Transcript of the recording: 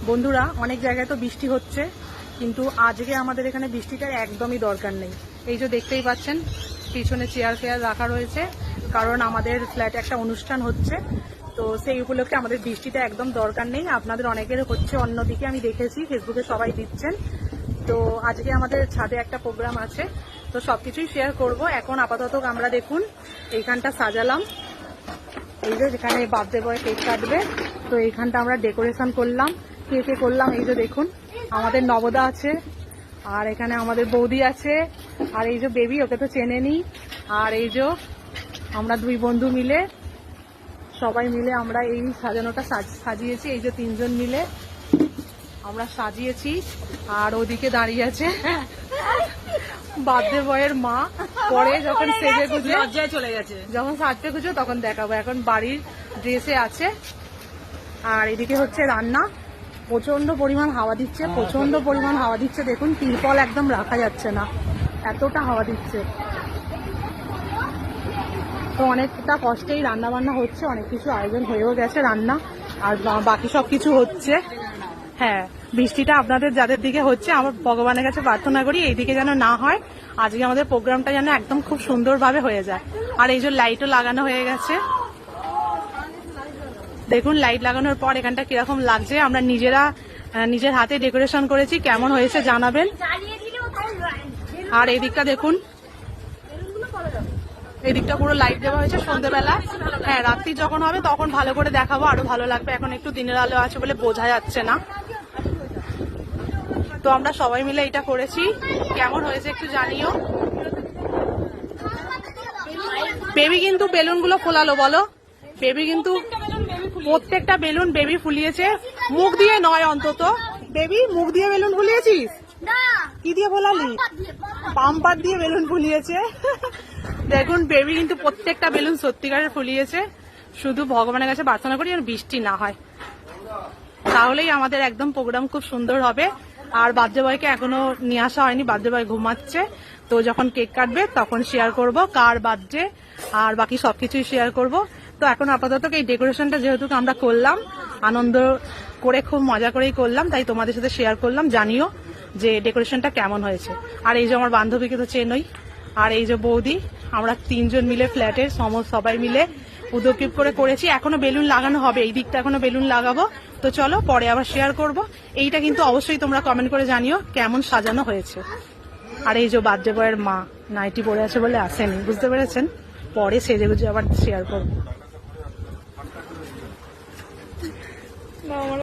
বন্ধুরা, অনেক জায়গায় তো বৃষ্টি হচ্ছে, কিন্তু আজকে আমাদের এখানে বৃষ্টিটার একদমই দরকার নেই। এই যে দেখতেই পাচ্ছেন পিছনে চেয়ার ফেয়ার রাখা রয়েছে, কারণ আমাদের ফ্ল্যাটে একটা অনুষ্ঠান হচ্ছে, তো সেই উপলক্ষে আমাদের বৃষ্টিটা একদম দরকার নেই। আপনাদের অনেকের হচ্ছে অন্যদিকে, আমি দেখেছি ফেসবুকে সবাই দিচ্ছেন। তো আজকে আমাদের ছাদে একটা প্রোগ্রাম আছে, তো সবকিছুই শেয়ার করব। এখন আপাতত আমরা দেখুন এইখানটা সাজালাম, এই যে যেখানে বার্থডে বয় কেক কাটবে, তো এইখানটা আমরা ডেকোরেশন করলাম, কে করলাম। এই যে দেখুন আমাদের নবদা আছে, আর এখানে আমাদের বৌদি আছে, আর এই যে বেবি, ওকে তো চেনেনি। আর এই যে আমরা দুই বন্ধু মিলে, সবাই মিলে আমরা এই সাজানোটা সাজিয়েছি। এই যে তিনজন মিলে আমরা সাজিয়েছি। আর ওদিকে দাঁড়িয়ে আছে বার্থডে বয়ের মা। পরে যখন সেজে গুজে চলে গেছে, যখন সাজতে গুজো তখন দেখাবো। এখন বাড়ির ড্রেসে আছে। আর এদিকে হচ্ছে রান্না, প্রচন্ড পরিমাণ হাওয়া দিচ্ছে, প্রচন্ড পরিমাণ হাওয়া দিচ্ছে। দেখুন তিরপল একদম রাখা যাচ্ছে না, এতটা হাওয়া দিচ্ছে। তো অনেকটা কষ্টেই রান্না বান্না হচ্ছে, অনেক কিছু আয়োজন হয়েও গেছে রান্না, আর বাকি সব কিছু হচ্ছে। হ্যাঁ, বৃষ্টিটা আপনাদের যাদের দিকে হচ্ছে, আমার ভগবানের কাছে প্রার্থনা করি এইদিকে যেন না হয়। আজকে আমাদের প্রোগ্রামটা যেন একদম খুব সুন্দরভাবে হয়ে যায়। আর এই যে লাইটও লাগানো হয়ে গেছে, দেখুন লাইট লাগানোর পর এখানটা কিরকম লাগছে। আমরা নিজের হাতে ডেকোরেশন করেছি, কেমন হয়েছে জানাবেন। আর এই দিকটা দেখুন, এই দিকটা পুরো লাইট দেওয়া হয়েছে সন্ধ্যেবেলা। হ্যাঁ, রাত্রি যখন হবে তখন ভালো করে দেখাবো, আরো ভালো লাগবে। এখন একটু দিনের আলো আছে বলে বোঝা যাচ্ছে না। তো আমরা সবাই মিলে এটা করেছি, কেমন হয়েছে একটু জানিও। বেবি কিন্তু বেলুনগুলো ফোলালো, বলো। বেবি কিন্তু প্রত্যেকটা বেলুন বেবি ফুলিয়েছে, মুখ দিয়ে নয় অন্তত। বেবি মুখ দিয়ে বেলুন ফুলিয়েছিস? কি দিয়ে ফোলালি? পাম্পার দিয়ে বেলুন ফুলিয়েছে। দেখুন বেবি কিন্তু প্রত্যেকটা বেলুন সত্যিকারের ফুলিয়েছে। শুধু ভগবানের কাছে প্রার্থনা করি আর বৃষ্টি না হয়, তাহলেই আমাদের একদম প্রোগ্রাম খুব সুন্দর হবে। আর বার্থডে বয়কে এখনো নিয়ে আসা হয়নি, বার্থডে বয় ঘুমাচ্ছে। তো যখন কেক কাটবে তখন শেয়ার করব কার বার্থডে, আর বাকি সবকিছুই শেয়ার করব। তো এখন আপাতত এই ডেকোরেশনটা যেহেতু আমরা করলাম, আনন্দ করে খুব মজা করেই করলাম, তাই তোমাদের সাথে শেয়ার করলাম। জানিও যে ডেকোরেশনটা কেমন হয়েছে। আর এই যে আমার বান্ধবীকে তো চেনই, আর এই যে বৌদি, আমরা তিনজন মিলে ফ্ল্যাটের সবাই মিলে উদ্যোগ করে করেছি। এখনো বেলুন লাগানো হবে, এই দিকটা এখনো বেলুন লাগাবো। তো চলো পরে আবার শেয়ার করব। এইটা কিন্তু অবশ্যই তোমরা কমেন্ট করে জানিও কেমন সাজানো হয়েছে। আর এই যে বার্থডে বয়ের মা নাইটি পরে আছে বলে আসেনি, বুঝতে পেরেছেন। পরে সেজে গুজে আবার শেয়ার করবো।